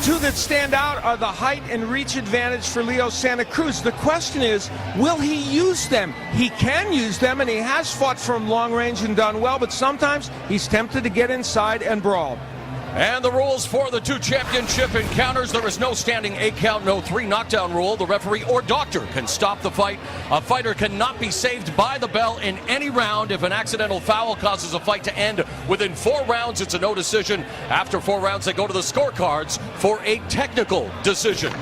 two that stand out are the height and reach advantage for Leo Santa Cruz. The question is, will he use them? He can use them, and he has fought from long range and done well, but sometimes he's tempted to get inside and brawl. And the rules for the two championship encounters: there is no standing 8 count, no 3 knockdown rule. The referee or doctor can stop the fight. A fighter cannot be saved by the bell in any round. If an accidental foul causes a fight to end within 4 rounds, it's a no decision. After 4 rounds, they go to the scorecards for a technical decision.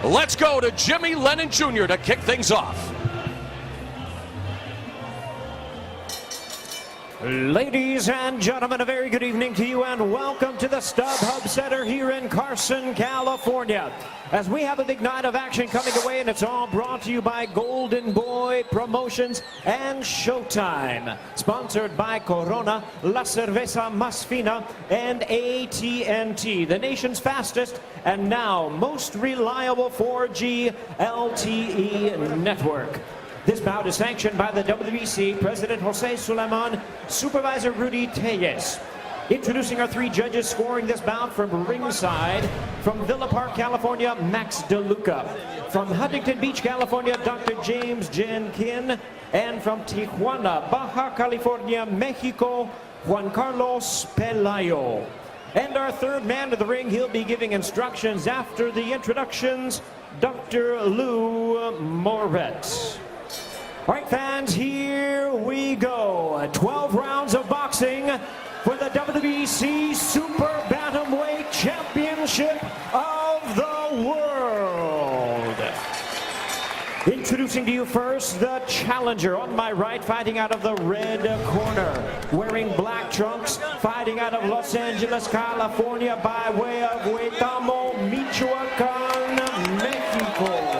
Let's go to Jimmy Lennon Jr. to kick things off. Ladies and gentlemen, a very good evening to you and welcome to the StubHub Center here in Carson, California. As we have a big night of action coming away, and it's all brought to you by Golden Boy Promotions and Showtime. Sponsored by Corona, La Cerveza Más Fina, and AT&T, the nation's fastest and now most reliable 4G LTE network. This bout is sanctioned by the WBC, President Jose Sulaiman, Supervisor Rudy Tellez. Introducing our 3 judges scoring this bout from ringside: from Villa Park, California, Max DeLuca; from Huntington Beach, California, Dr. James Jenkin; and from Tijuana, Baja California, Mexico, Juan Carlos Pelayo. And our third man to the ring, he'll be giving instructions after the introductions, Dr. Lou Moret. All right, fans, here we go. 12 rounds of boxing for the WBC Super Bantamweight Championship of the World. Introducing to you first the challenger. On my right, fighting out of the red corner, wearing black trunks, fighting out of Los Angeles, California, by way of Huetamo, Michoacan, Mexico.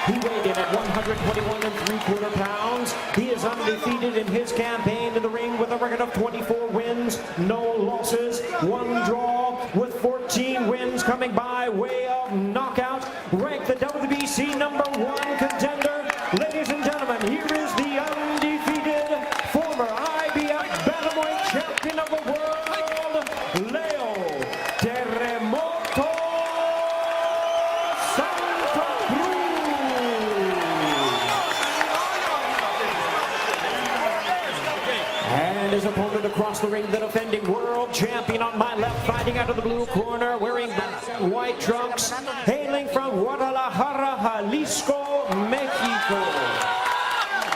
He weighed in at 121 3/4 pounds. He is undefeated in his campaign in the ring with a record of 24 wins, no losses, 1 draw, with 14 wins coming by way of knockout. Ranked the WBC #1 contender. Ladies and gentlemen, here is the undefeated former IBF Bantamweight Champion of the World, Leo Terremoto Santa Cruz. And his opponent across the ring, the defending world champion on my left, fighting out of the blue corner, wearing black and white trunks, hailing from Guadalajara, Jalisco, Mexico.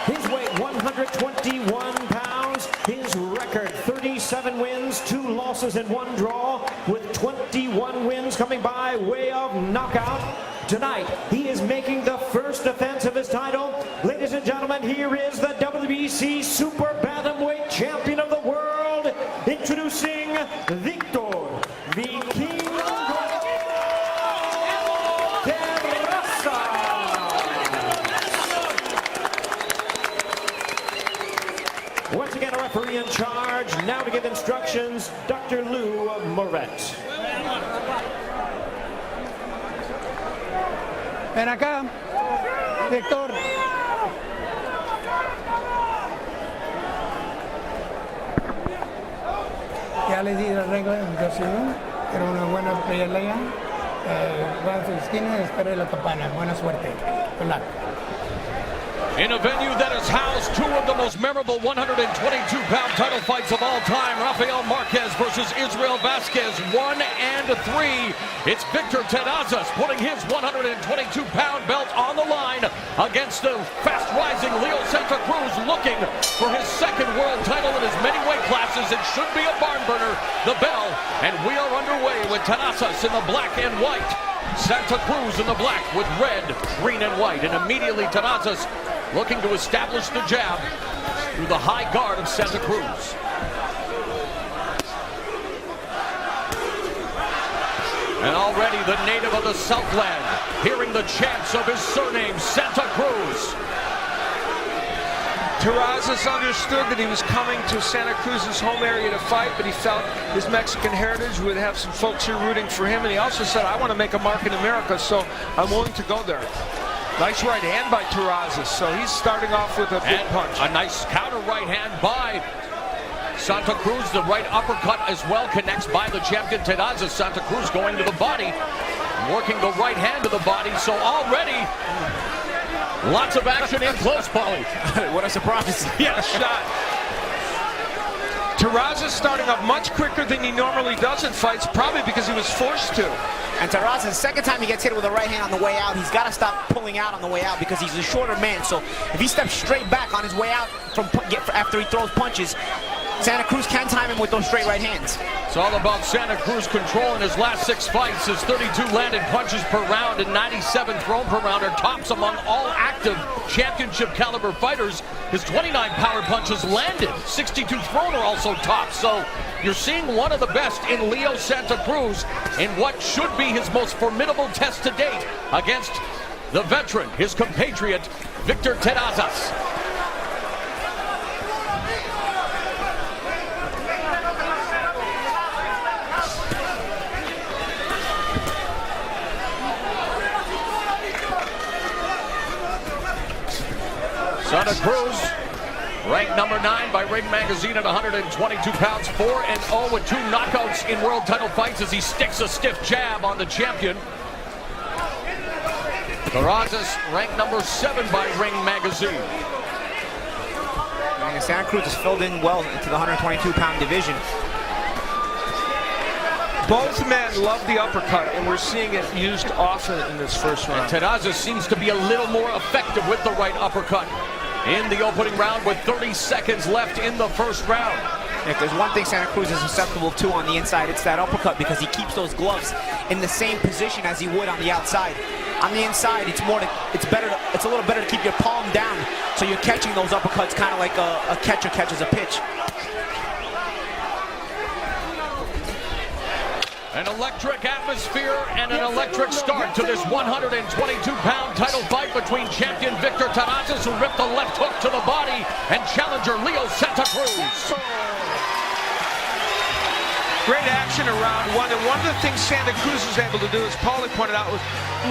His weight 121 pounds, his record 37 wins, 2 losses and 1 draw, with 21 wins coming by way of knockout. Tonight, he is making the first defense of his title. Ladies and gentlemen, here is the WBC Super Bantamweight Champion of the World, introducing Victor Vikingo Terraza. Once again, a referee in charge. Now to give instructions, Dr. Lou Moret. Ven acá, Víctor. Ya les di la regla en 2-1, era una buena pelea. Va a su esquina y espera la campana. Buena suerte. Good luck. In a venue that has housed 2 of the most memorable 122-pound title fights of all time, Rafael Marquez versus Israel Vasquez, 1 and 3. It's Victor Terrazas putting his 122-pound belt on the line against the fast-rising Leo Santa Cruz, looking for his 2nd world title in as many weight classes. It should be a barn burner, the bell, and we are underway with Terrazas in the black and white, Santa Cruz in the black with red, green, and white. And immediately Terrazas looking to establish the jab through the high guard of Santa Cruz. And already the native of the Southland hearing the chants of his surname, Santa Cruz. Terrazas understood that he was coming to Santa Cruz's home area to fight, but he felt his Mexican heritage would have some folks here rooting for him, and he also said, I want to make a mark in America, so I'm willing to go there. Nice right hand by Terrazas, so he's starting off with a big punch. A nice counter right hand by Santa Cruz, the right uppercut as well, connects by the champion Terrazas. Santa Cruz going to the body, working the right hand to the body. So already, lots of action in close, Paulie. What a surprise. Yeah, shot. Terrazas starting up much quicker than he normally does in fights, probably because he was forced to. And Terrazas, second time he gets hit with a right hand on the way out, he's got to stop pulling out on the way out because he's a shorter man. So if he steps straight back on his way out after he throws punches, Santa Cruz can time him with those straight right hands. It's all about Santa Cruz controlling his last 6 fights. His 32 landed punches per round and 97 thrown per round are tops among all active championship caliber fighters. His 29 power punches landed, 62 thrown are also tops. So you're seeing one of the best in Leo Santa Cruz in what should be his most formidable test to date against the veteran, his compatriot, Victor Terrazas. Santa Cruz, ranked number 9 by Ring Magazine at 122 pounds, 4-0 with 2 knockouts in world title fights as he sticks a stiff jab on the champion. Terrazas, ranked number 7 by Ring Magazine. And Santa Cruz is filled in well into the 122-pound division. Both men love the uppercut, and we're seeing it used often in this first round. Terrazas seems to be a little more effective with the right uppercut in the opening round with 30 seconds left in the first round. If there's one thing Santa Cruz is susceptible to on the inside, it's that uppercut because he keeps those gloves in the same position as he would on the outside. On the inside, it's a little better to keep your palm down so you're catching those uppercuts kind of like a catcher catches a pitch. An electric atmosphere and an electric start to this 122-pound title fight between champion Victor Terrazas, who ripped the left hook to the body, and challenger Leo Santa Cruz. Great action around one, and one of the things Santa Cruz was able to do, as Paulie pointed out, was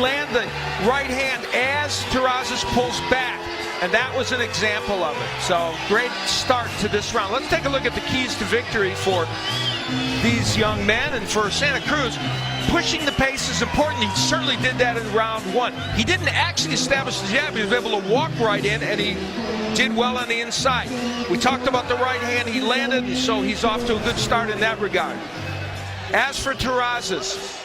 land the right hand as Terrazas pulls back, and that was an example of it. So great start to this round. Let's take a look at the keys to victory for these young men, and for Santa Cruz, pushing the pace is important. He certainly did that in round 1. He didn't actually establish the jab. He was able to walk right in, and he did well on the inside. We talked about the right hand. He landed, and so he's off to a good start in that regard. As for Terrazas,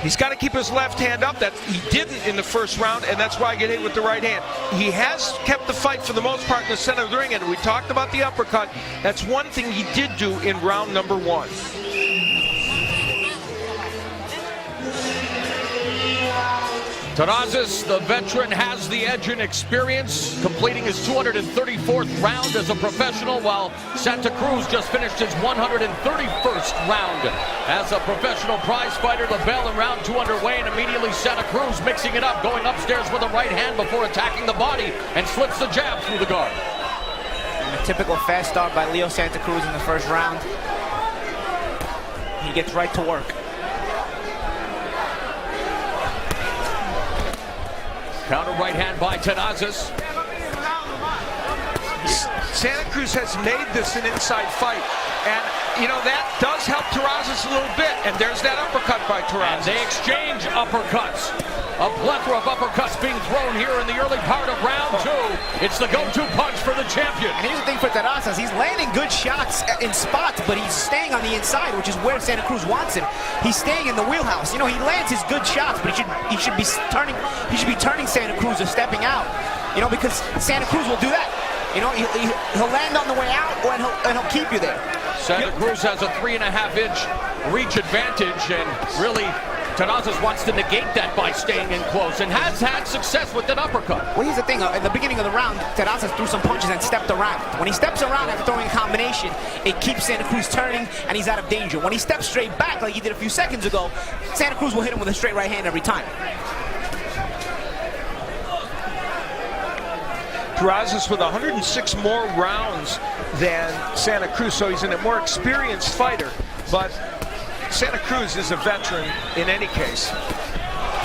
he's got to keep his left hand up. That he didn't in the first round, and that's why I get hit with the right hand. He has kept the fight for the most part in the center of the ring, and we talked about the uppercut. That's one thing he did do in round number 1. Terrazas, the veteran, has the edge in experience, completing his 234th round as a professional, while Santa Cruz just finished his 131st round as a professional prize fighter. The bell in round 2 underway, and immediately Santa Cruz mixing it up, going upstairs with a right hand before attacking the body, and slips the jab through the guard. And a typical fast start by Leo Santa Cruz in the first round. He gets right to work. Counter right hand by Terrazas. Santa Cruz has made this an inside fight, and you know that does help Terrazas a little bit, and there's that uppercut by Terrazas. And they exchange uppercuts. A plethora of uppercuts being thrown here in the early part of round 2. It's the go-to punch for the champion. And here's the thing for Terrazas, he's landing good shots in spots, but he's staying on the inside, which is where Santa Cruz wants him. He's staying in the wheelhouse. You know, he lands his good shots, but he should be turning Santa Cruz or stepping out. You know, because Santa Cruz will do that. You know, he'll land on the way out, and he'll keep you there. Santa Cruz has a 3.5-inch reach advantage, and really Terrazas wants to negate that by staying in close, and has had success with that uppercut. Well, here's the thing. In the beginning of the round, Terrazas threw some punches and stepped around. When he steps around after throwing a combination, it keeps Santa Cruz turning, and he's out of danger. When he steps straight back, like he did a few seconds ago, Santa Cruz will hit him with a straight right hand every time. Terrazas with 106 more rounds than Santa Cruz, so he's a more experienced fighter, but Santa Cruz is a veteran in any case.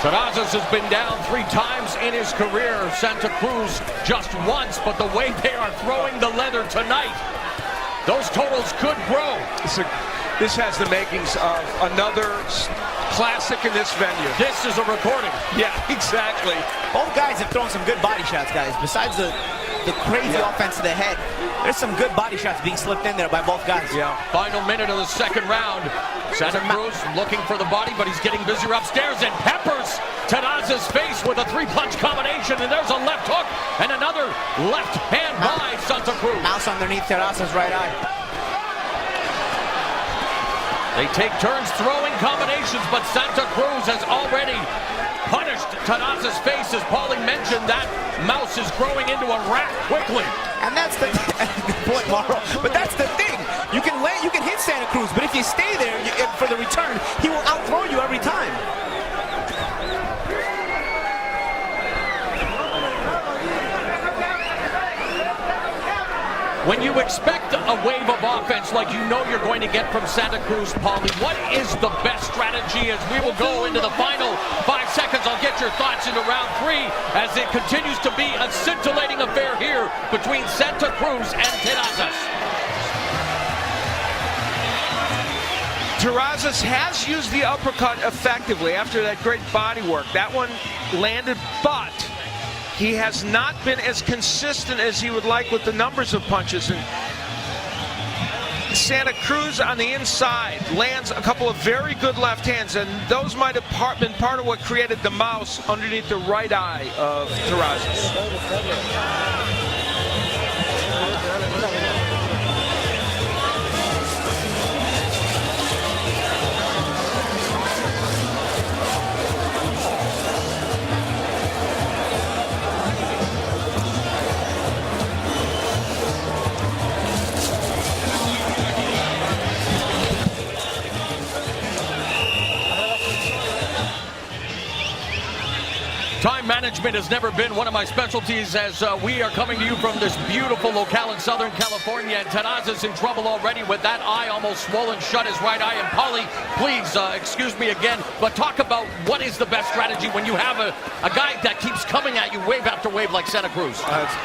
Terrazas has been down 3 times in his career. Santa Cruz just once, but the way they are throwing the leather tonight Those totals could grow. This has the makings of another classic in this venue. This is a recording. Yeah, exactly. Both guys have thrown some good body shots, guys. Besides the crazy offense to the head, there's some good body shots being slipped in there by both guys. Yeah. Final minute of the second round. Santa Cruz looking for the body, but he's getting busier upstairs and peppers Terrazas's face with a three-punch combination, and there's a left hook and another left hand by Santa Cruz. Mouse underneath Terrazas's right eye. They take turns throwing combinations, but Santa Cruz has already punished Terrazas's face. As Paulie mentioned, that mouse is growing into a rat quickly. And that's the good point, Mauro. But that's the thing. You can hit Santa Cruz, but if you stay there for the return, he will outthrow you every time. When you expect a wave of offense like you know you're going to get from Santa Cruz, Paulie, what is the best strategy as we will go into the final 5 seconds? I'll get your thoughts into round 3 as it continues to be a scintillating affair here between Santa Cruz and Terrazas. Terrazas has used the uppercut effectively after that great body work. That one landed, but he has not been as consistent as he would like with the numbers of punches. And Santa Cruz on the inside lands a couple of very good left hands, and those might have been part of what created the mouse underneath the right eye of Terrazas. Time management has never been one of my specialties as we are coming to you from this beautiful locale in Southern California, and Terrazas in trouble already with that eye almost swollen shut, his right eye. And Paulie, please excuse me again, but talk about what is the best strategy when you have a guy that keeps coming at you wave after wave like Santa Cruz.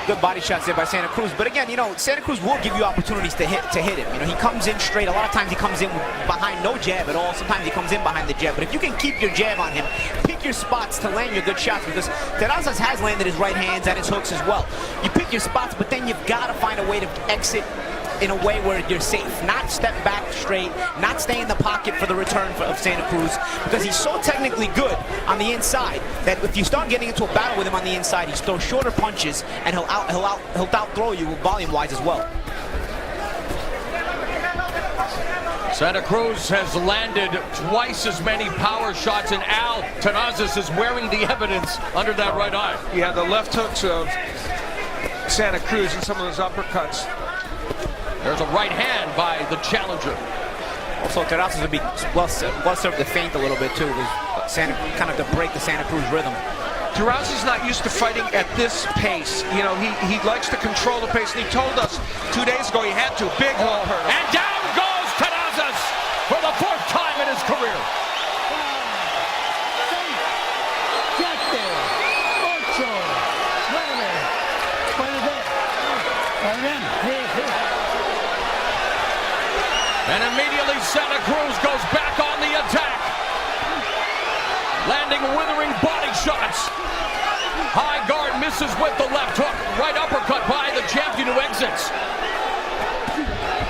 Good body shots there by Santa Cruz, but again, you know, Santa Cruz will give you opportunities to hit him. You know, he comes in straight. A lot of times he comes in behind no jab at all. Sometimes he comes in behind the jab, but if you can keep your jab on him, pick your spots to land your good shots, because Terrazas has landed his right hands and his hooks as well. You pick your spots, but then you've got to find a way to exit in a way where you're safe. Not step back straight, not stay in the pocket for the return of Santa Cruz, because he's so technically good on the inside that if you start getting into a battle with him on the inside, he throws shorter punches and he'll outthrow you volume-wise as well. Santa Cruz has landed twice as many power shots, and Al Terrazas is wearing the evidence under that right eye. Yeah, the left hooks of Santa Cruz and some of those uppercuts. There's a right hand by the challenger. Also, Terrazas would be well served to feint a little bit too, kind of to break the Santa Cruz rhythm. Terrazas is not used to fighting at this pace. You know, he likes to control the pace, and he told us 2 days ago he had to. Big hole hurt. And down goes Terrazas for the 4th time in his career. And immediately Santa Cruz goes back on the attack, landing withering body shots. High guard misses with the left hook. Right uppercut by the champion who exits.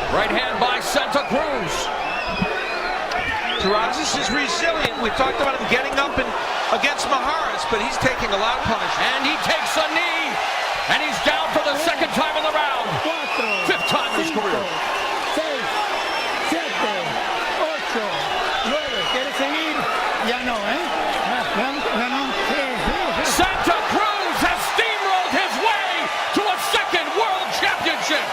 Right hand by Santa Cruz. Terrazas is resilient. We talked about him getting up against Maharas, but he's taking a lot of punishment. And he takes a knee, and he's down for the 2nd time in the round. 5th time in his career. Santa Cruz has steamrolled his way to a 2nd world championship.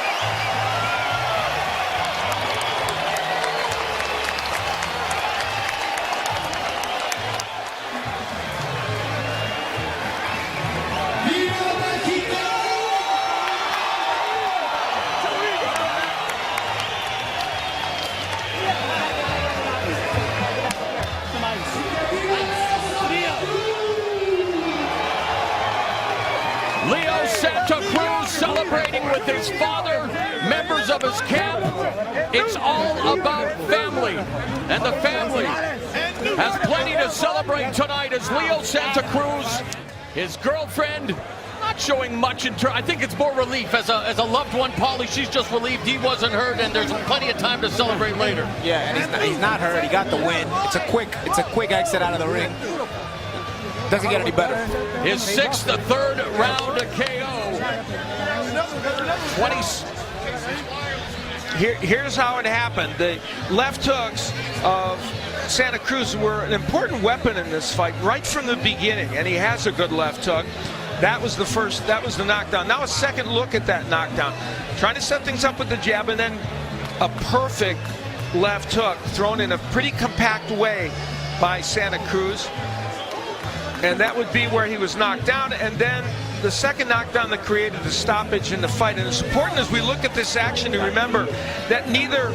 with his father, members of his camp. It's all about family, and the family has plenty to celebrate tonight as Leo Santa Cruz, his girlfriend, not showing much in turn. I think it's more relief as a loved one. Polly, she's just relieved he wasn't hurt, and there's plenty of time to celebrate later. Yeah, and he's not hurt. He got the win. It's a quick exit out of the ring. Doesn't get any better. His sixth, third round KO. 20. Here's how it happened. The left hooks of Santa Cruz were an important weapon in this fight right from the beginning, and he has a good left hook. That was the knockdown. Now a second look at that knockdown. Trying to set things up with the jab, and then a perfect left hook thrown in a pretty compact way by Santa Cruz. And that would be where he was knocked down. And then the second knockdown that created the stoppage in the fight. And it's important as we look at this action to remember that neither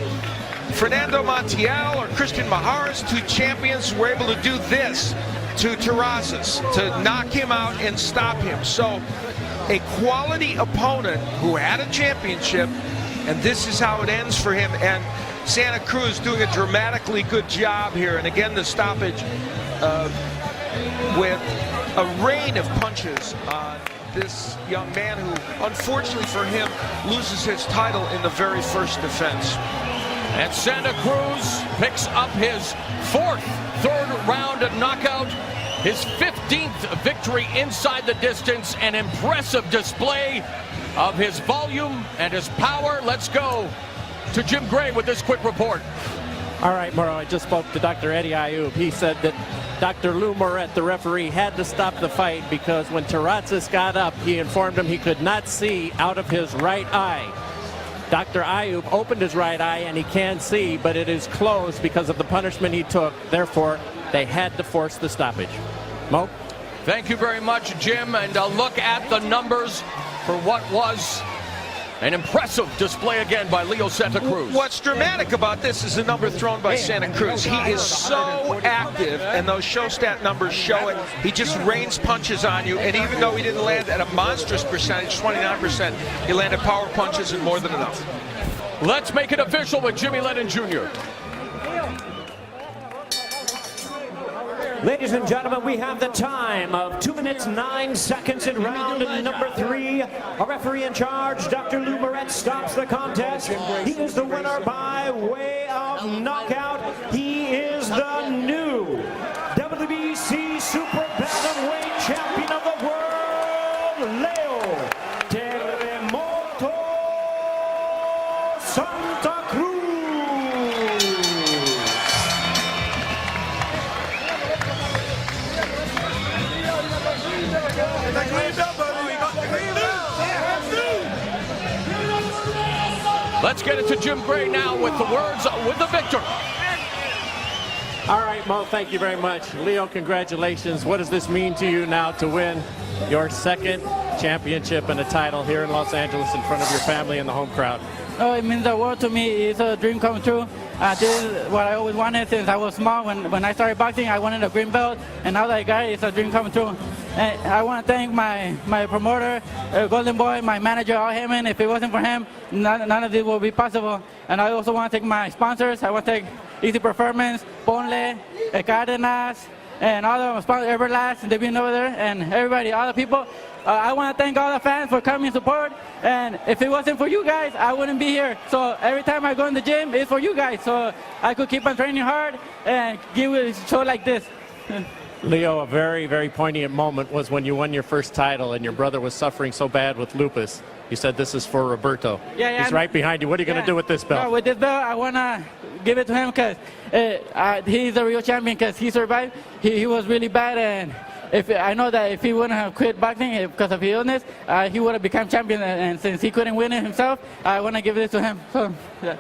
Fernando Montiel or Christian Mahara's two champions were able to do this to Terrazas, to knock him out and stop him. So a quality opponent who had a championship, and this is how it ends for him. And Santa Cruz doing a dramatically good job here. And again, the stoppage with a rain of punches on this young man who, unfortunately for him, loses his title in the very first defense. And Santa Cruz picks up his fourth third-round knockout, his 15th victory inside the distance, an impressive display of his volume and his power. Let's go to Jim Gray with this quick report. All right, Mauro, I just spoke to Dr. Eddie Ayub. He said that Dr. Lou Moret, the referee, had to stop the fight because when Terrazas got up, he informed him he could not see out of his right eye. Dr. Ayub opened his right eye and he can see, but it is closed because of the punishment he took. Therefore, they had to force the stoppage. Mo? Thank you very much, Jim. And a look at the numbers for what was an impressive display again by Leo Santa Cruz. What's dramatic about this is the number thrown by Santa Cruz. He is so active, and those show stat numbers show it. He just rains punches on you, and even though he didn't land at a monstrous percentage, 29%, he landed power punches and more than enough. Let's make it official with Jimmy Lennon Jr. Ladies and gentlemen, we have the time of 2 minutes 9 seconds in round number 3. Our referee in charge, Dr. Lou Moret, stops the contest. He is the winner by way of knockout. He is the new WBC Super Bantamweight Champion of the World, Leo Terremoto Santa Cruz. Let's get it to Jim Gray now with the words with the victor. All right, Mo, thank you very much. Leo, congratulations. What does this mean to you now to win your second championship and a title here in Los Angeles in front of your family and the home crowd? Oh, it means the world to me. It's a dream come true. This is what I always wanted since I was small. When I started boxing, I wanted a green belt, and now that I got it, it's a dream come true. And I want to thank my promoter, Golden Boy, my manager, Al Heyman. If it wasn't for him, none of this would be possible. And I also want to thank my sponsors. I want to thank Easy Performance, Ponle, Cardenas, and all the sponsors, Everlast, they've been over there, and everybody, all the people. I want to thank all the fans for coming and support. And if it wasn't for you guys, I wouldn't be here. So every time I go in the gym, it's for you guys. So I could keep on training hard and give a show like this. Leo, a very, very poignant moment was when you won your first title and your brother was suffering so bad with lupus. You said this is for Roberto. Yeah, He's right behind you. What are you going to do with this belt? No, with this belt, I want to give it to him because he's a real champion because he survived. He was really bad, and I know that if he wouldn't have quit boxing because of his illness, he would have become champion. And since he couldn't win it himself, I want to give this to him. So, yeah.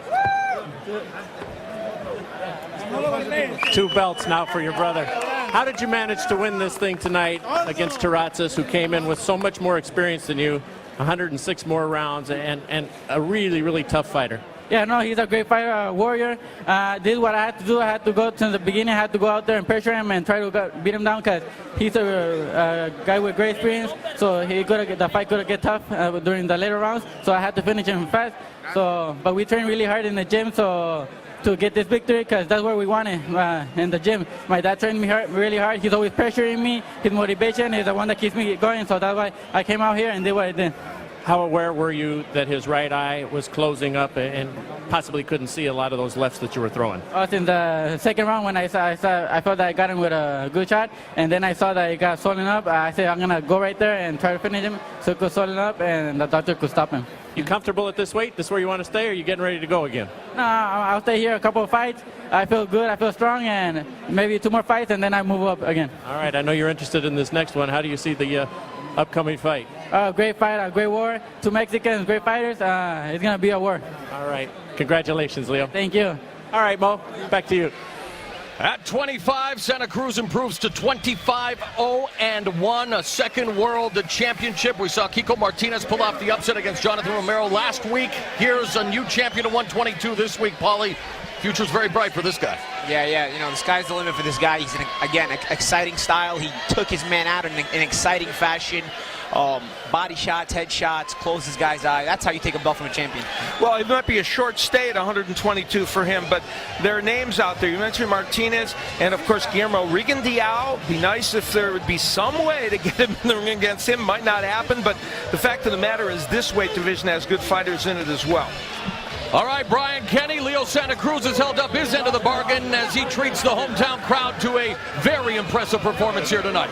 2 belts now for your brother. How did you manage to win this thing tonight against Terrazas, who came in with so much more experience than you, 106 more rounds, and a really, really tough fighter? Yeah, no, he's a great fighter, warrior. This is what I had to do. I had to go to the beginning. I had to go out there and pressure him and try to beat him down because he's a guy with great experience. So the fight could get tough during the later rounds. So I had to finish him fast. So, but we trained really hard in the gym to get this victory because that's what we wanted in the gym. My dad trained me really hard. He's always pressuring me. His motivation is the one that keeps me going. So that's why I came out here and did what I did. How aware were you that his right eye was closing up and possibly couldn't see a lot of those lefts that you were throwing? In the second round, when I felt that I got him with a good shot, and then I saw that he got swollen up, I said I'm gonna go right there and try to finish him so it could swollen up, and the doctor could stop him. You comfortable at this weight? This is where you want to stay, or are you getting ready to go again? No, I'll stay here a couple of fights. I feel good, I feel strong, and maybe 2 more fights, and then I move up again. All right, I know you're interested in this next one. How do you see the upcoming fight? Great fight, a great war. 2 Mexicans, great fighters. It's going to be a war. All right. Congratulations, Leo. Thank you. All right, Mo, back to you. At 25, Santa Cruz improves to 25-0-1, a second world championship. We saw Kiko Martinez pull off the upset against Jonathan Romero last week. Here's a new champion at 122 this week, Paulie. Future's very bright for this guy. Yeah, you know, the sky's the limit for this guy. He's, again, exciting style. He took his man out in an exciting fashion. Body shots, head shots, closes guys' eye. That's how you take a belt from a champion. Well, it might be a short stay at 122 for him, but there are names out there. You mentioned Martinez and, of course, Guillermo Rigondeaux. Be nice if there would be some way to get him in the ring against him. Might not happen, but the fact of the matter is this weight division has good fighters in it as well. All right, Brian Kenny, Leo Santa Cruz has held up his end of the bargain as he treats the hometown crowd to a very impressive performance here tonight.